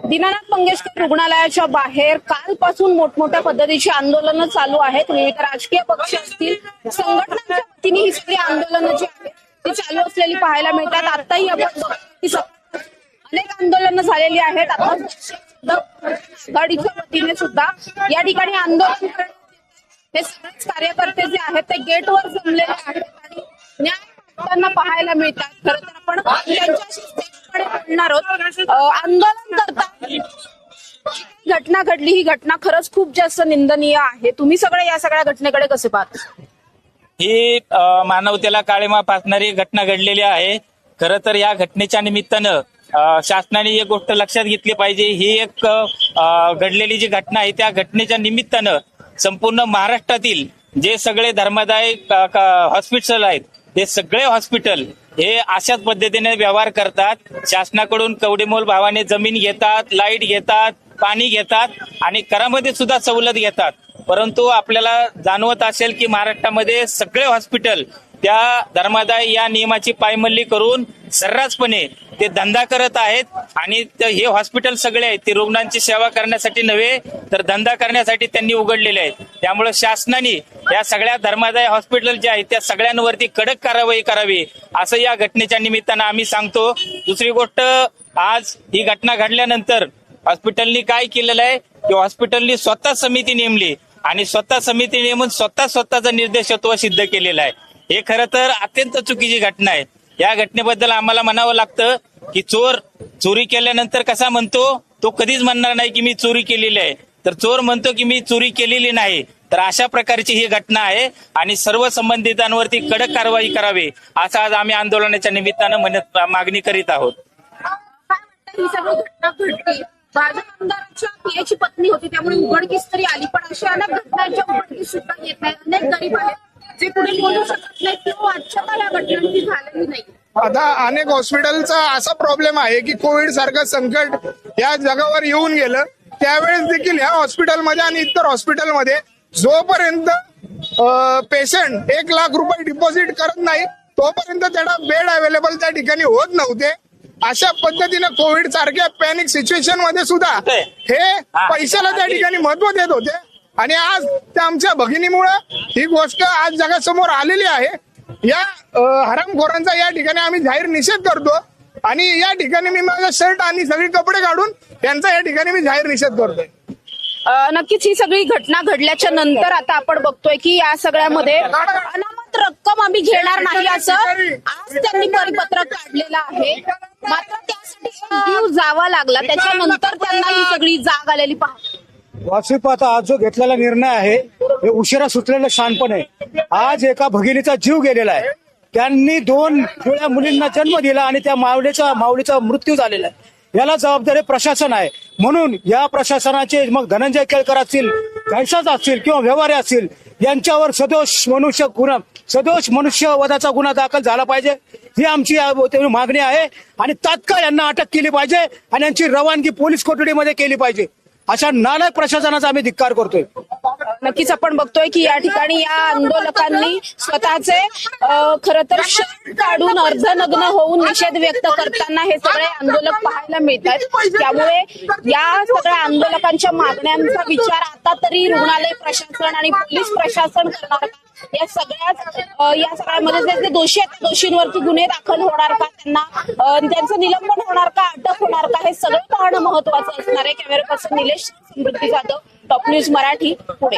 दीनानाथ मंगेशकर रुग्णालयाच्या बाहेर कालपासून मोठमोठ्या पद्धतीची आंदोलनं चालू आहेत. विविध राजकीय पक्ष असतील, संघटनांच्या वतीने ही सगळी आंदोलनं जी आहेत ती चालू असलेली पाहायला मिळतात. आताही आपण बघतो की अनेक आंदोलनं झालेली आहेत. आता आघाडीच्या वतीने सुद्धा या ठिकाणी आंदोलन हे सगळेच कार्यकर्ते जे आहेत ते गेटवर जमलेले आहेत आणि न्याय मागताना पाहायला मिळतात. खरं तर आपण त्यांच्याशी थेटपणे बोलणार आहोत. आंदोलन करता घटना घडली, ही घटना खरंच खूप जास्त निंदनीय आहे. तुम्ही सगळे या सगळ्या घटनेकडे कसे पाहता? ही मानवतेला काळिमा फासणारी घटना घडलेली आहे. खरं तर या घटनेच्या निमित्तानं शासनाने एक गोष्ट लक्षात घेतली पाहिजे. ही एक घडलेली जी घटना आहे त्या घटनेच्या निमित्तानं संपूर्ण महाराष्ट्रातील जे सगळे धर्मादाय हॉस्पिटल आहेत ते सगळे हॉस्पिटल हे अशाच पद्धतीने व्यवहार करतात. शासनाकडून कवडीमोल भावाने जमीन घेतात, लाईट घेतात, पाणी घेतात आणि करामध्ये सुद्धा सवलत घेतात. परंतु आपल्याला जाणवत असेल की महाराष्ट्रामध्ये सगळे हॉस्पिटल त्या धर्मादाय या नियमाची पायमल्ली करून सर्रासपणे ते धंदा करत आहेत. आणि हे हॉस्पिटल सगळे आहेत ते रुग्णांची सेवा करण्यासाठी नव्हे तर धंदा करण्यासाठी त्यांनी उघडलेले आहेत. त्यामुळे शासनाने या सगळ्या धर्मादाय हॉस्पिटल जे आहेत त्या सगळ्यांवरती कडक कारवाई करावी असं या घटनेच्या निमित्तानं आम्ही सांगतो. दुसरी गोष्ट, आज ही घटना घडल्यानंतर हॉस्पिटलनी काय केलेलं आहे की हॉस्पिटलनी स्वतः समिती नेमली आणि स्वतः समिती नेमून स्वतःचं निर्देशत्व सिद्ध केलेलं आहे. हे खरं तर अत्यंत चुकीची घटना आहे. या घटनेबद्दल आम्हाला म्हणावं लागतं की चोर चोरी केल्यानंतर कसा म्हणतो, तो कधीच म्हणणार नाही की मी चोरी केलेली आहे, तर चोर म्हणतो की मी चोरी केलेली नाही. तर अशा प्रकारची ही घटना आहे आणि सर्व संबंधितांवरती कडक कारवाई करावी असं आज आम्ही आंदोलनाच्या निमित्तानं मागणी करीत आहोत. ही सगळी घटना घडली, भाजप आमदाराच्या पियाची पत्नी होती त्यामुळे उघडकीस तरी आली, पण अशा अनेक घटनांच्या उघडकीस सुद्धा येत नाही. अनेक गरीब आहेत जे पुढे बोलू शकत नाही किंवा आजच्या या घटनांची झालेली नाही. आता अनेक हॉस्पिटलचा असा प्रॉब्लेम आहे की कोविड सारखं संकट या जगावर येऊन गेलं त्यावेळेस देखील ह्या हॉस्पिटलमध्ये आणि इतर हॉस्पिटलमध्ये जोपर्यंत पेशंट 1 लाख रुपये डिपॉझिट करत नाही तोपर्यंत त्याला बेड अवेलेबल त्या ठिकाणी होत नव्हते. अशा पद्धतीने कोविड सारख्या पॅनिक सिच्युएशन मध्ये सुद्धा हे पैशाला त्या ठिकाणी महत्व देत होते आणि आज त्या आमच्या भगिनीमुळे ही गोष्ट आज जगासमोर आलेली आहे. या हरामखोरांचा या ठिकाणी आम्ही जाहीर निषेध करतो आणि या ठिकाणी मी माझा शर्ट आणि सगळे कपडे काढून त्यांचा या ठिकाणी मी जाहीर निषेध करतोय. नक्कीच ही सगळी घटना घडल्याच्या नंतर आता आपण बघतोय की या सगळ्यामध्ये अनामत रक्कम आम्ही घेणार नाही असं आज त्यांनी परिपत्रक काढलेलं आहे. मात्र त्यासाठी जीव जावा लागला, त्याच्यानंतर त्यांना ही सगळी जाग आलेली पाहतो. वास्तविक आता आज जो घेतलेला निर्णय आहे हे उशिरा सुचलेलं शानपण आहे. आज एका भगिनीचा जीव गेलेला आहे. त्यांनी 2 जुळ्या मुलींना जन्म दिला आणि त्या माऊलीचा मृत्यू झालेला आहे. याला जबाबदारी प्रशासन आहे. म्हणून या प्रशासनाचे मग धनंजय केळकर असतील, कैसाच असतील किंवा व्यवहारे असतील यांच्यावर सदोष मनुष्यवधाचा गुन्हा दाखल झाला पाहिजे ही आमची मागणी आहे. आणि तात्काळ यांना अटक केली पाहिजे आणि यांची रवानगी पोलीस कोठडीमध्ये केली पाहिजे. अशा नालायक प्रशासनाचा आम्ही धिक्कार करतोय. नक्कीच आपण बघतोय की या ठिकाणी या आंदोलकांनी स्वतःचे खरं तर शर्ट काढून अर्धनग्न होऊन निषेध व्यक्त करताना हे सगळे आंदोलक पाहायला मिळतात. त्यामुळे या सगळ्या आंदोलकांच्या मागण्यांचा विचार आता तरी रुग्णालय प्रशासन आणि पोलीस प्रशासन करणार का? या सगळ्यामध्ये जे दोषी आहेत दोषींवरती गुन्हे दाखल होणार का, त्यांचं निलंबन होणार का, अटक होणार का, हे सगळं पाहणं महत्वाचं असणार आहे. कॅमेरा पर्सन निलेश, समृद्धी जाधव, टॉप न्यूज मराठी, पुणे.